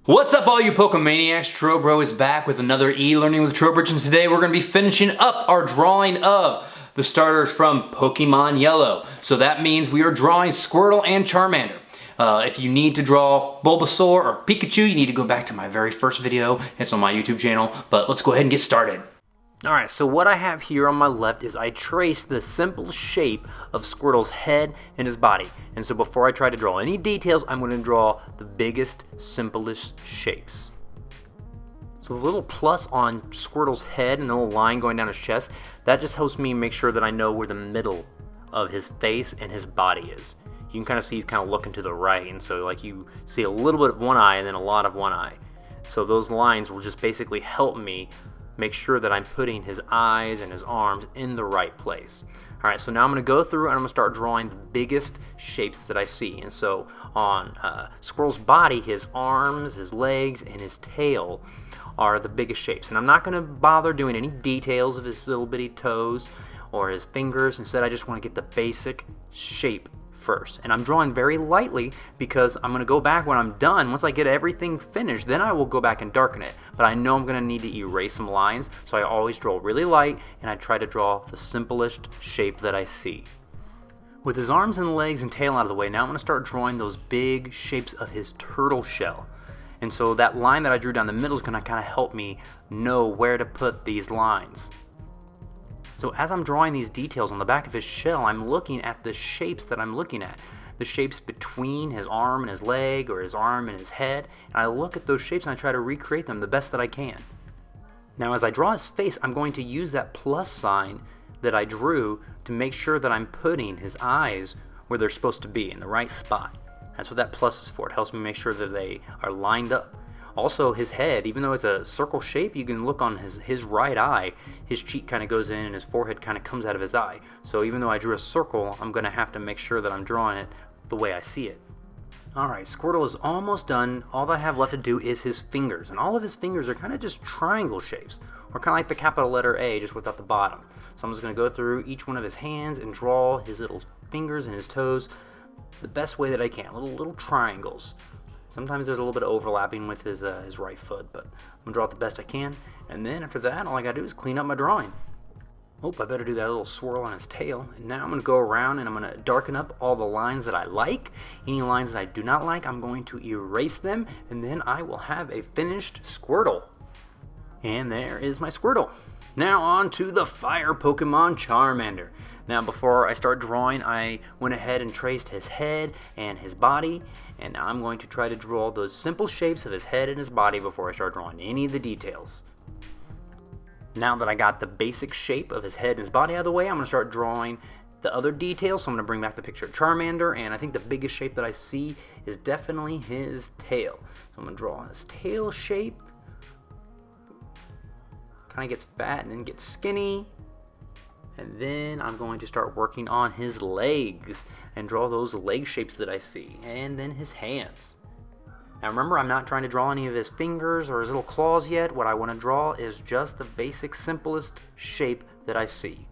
What's up all you Pokemaniacs? Trowbro is back with another e-learning with Trowbridge, and today we're going to be finishing up our drawing of the starters from Pokemon Yellow. So that means we are drawing Squirtle and Charmander. If you need to draw Bulbasaur or Pikachu, you need to go back to my very first video. It's on my YouTube channel, but let's go ahead and get started. Alright, so what I have here on my left is I traced the simple shape of Squirtle's head and his body. And so before I try to draw any details, I'm going to draw the biggest, simplest shapes. So the little plus on Squirtle's head and the little line going down his chest, that just helps me make sure that I know where the middle of his face and his body is. You can kind of see he's kind of looking to the right, and so like you see a little bit of one eye and then a lot of one eye. So those lines will just basically help me make sure that I'm putting his eyes and his arms in the right place. Alright, so now I'm going to go through and I'm going to start drawing the biggest shapes that I see. And so on Squirrel's body, his arms, his legs, and his tail are the biggest shapes. And I'm not going to bother doing any details of his little bitty toes or his fingers. Instead, I just want to get the basic shape first. And I'm drawing very lightly because I'm going to go back when I'm done. Once I get everything finished, then I will go back and darken it. But I know I'm going to need to erase some lines, so I always draw really light and I try to draw the simplest shape that I see. With his arms and legs and tail out of the way, now I'm going to start drawing those big shapes of his turtle shell. And so that line that I drew down the middle is going to kind of help me know where to put these lines. So as I'm drawing these details on the back of his shell, I'm looking at the shapes that I'm looking at. The shapes between his arm and his leg, or his arm and his head. And I look at those shapes and I try to recreate them the best that I can. Now as I draw his face, I'm going to use that plus sign that I drew to make sure that I'm putting his eyes where they're supposed to be, in the right spot. That's what that plus is for. It helps me make sure that they are lined up. Also, his head, even though it's a circle shape, you can look on his right eye, his cheek kind of goes in and his forehead kind of comes out of his eye. So even though I drew a circle, I'm going to have to make sure that I'm drawing it the way I see it. Alright, Squirtle is almost done. All that I have left to do is his fingers. And all of his fingers are kind of just triangle shapes, or kind of like the capital letter A, just without the bottom. So I'm just going to go through each one of his hands and draw his little fingers and his toes the best way that I can, little triangles. Sometimes there's a little bit of overlapping with his right foot, but I'm going to draw it the best I can. And then after that, all I got to do is clean up my drawing. Oh, I better do that little swirl on his tail. And now I'm going to go around and I'm going to darken up all the lines that I like. Any lines that I do not like, I'm going to erase them. And then I will have a finished Squirtle. And there is my Squirtle. Now on to the fire Pokemon Charmander. Now before I start drawing, I went ahead and traced his head and his body, and now I'm going to try to draw those simple shapes of his head and his body before I start drawing any of the details. Now that I got the basic shape of his head and his body out of the way, I'm going to start drawing the other details. So I'm going to bring back the picture of Charmander, and I think the biggest shape that I see is definitely his tail. So I'm going to draw his tail shape. Kind of gets fat and then gets skinny. And then I'm going to start working on his legs and draw those leg shapes that I see. And then his hands. Now remember, I'm not trying to draw any of his fingers or his little claws yet. What I want to draw is just the basic, simplest shape that I see.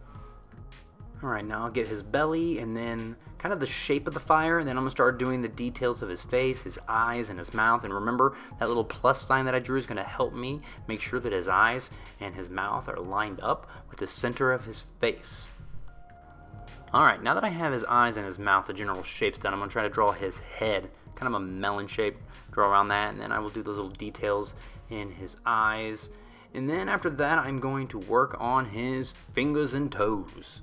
Alright, now I'll get his belly and then kind of the shape of the fire, and then I'm going to start doing the details of his face, his eyes, and his mouth. And remember, that little plus sign that I drew is going to help me make sure that his eyes and his mouth are lined up with the center of his face. Alright, now that I have his eyes and his mouth, the general shapes done, I'm going to try to draw his head, kind of a melon shape, draw around that, and then I will do those little details in his eyes. And then after that, I'm going to work on his fingers and toes.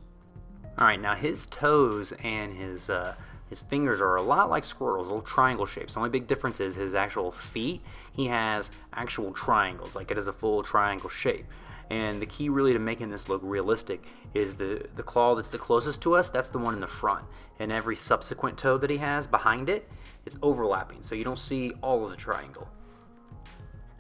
Alright, now his toes and his fingers are a lot like Squirtle's, little triangle shapes. The only big difference is his actual feet. He has actual triangles, like it is a full triangle shape. And the key really to making this look realistic is the claw that's the closest to us, that's the one in the front. And every subsequent toe that he has behind it, it's overlapping, so you don't see all of the triangle.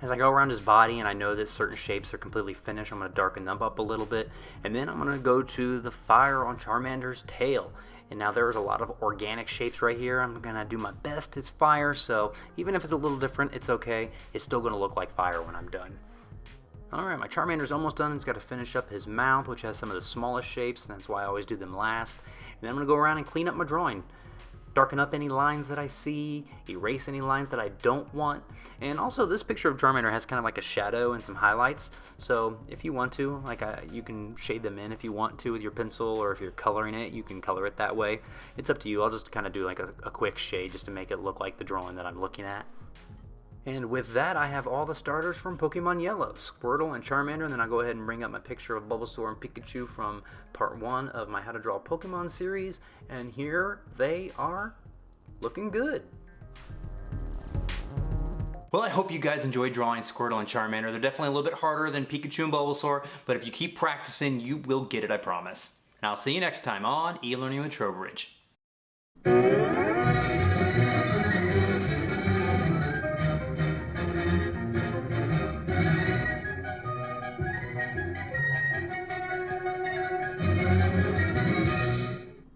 As I go around his body and I know that certain shapes are completely finished, I'm going to darken them up a little bit. And then I'm going to go to the fire on Charmander's tail. And now there's a lot of organic shapes right here. I'm going to do my best. It's fire, so even if it's a little different, it's okay. It's still going to look like fire when I'm done. Alright, my Charmander's almost done. He's got to finish up his mouth, which has some of the smallest shapes, and that's why I always do them last. And then I'm going to go around and clean up my drawing. darken up any lines that I see, erase any lines that I don't want. And also this picture of Charmander has kind of like a shadow and some highlights, so if you want to, you can shade them in if you want to with your pencil, or if you're coloring it, you can color it that way. It's up to you. I'll just kind of do like a quick shade just to make it look like the drawing that I'm looking at. And with that, I have all the starters from Pokemon Yellow, Squirtle and Charmander, and then I'll go ahead and bring up my picture of Bulbasaur and Pikachu from part 1 of my How to Draw Pokemon series, and here they are, looking good. Well, I hope you guys enjoyed drawing Squirtle and Charmander. They're definitely a little bit harder than Pikachu and Bulbasaur, but if you keep practicing, you will get it, I promise. And I'll see you next time on E-Learning with Trowbridge.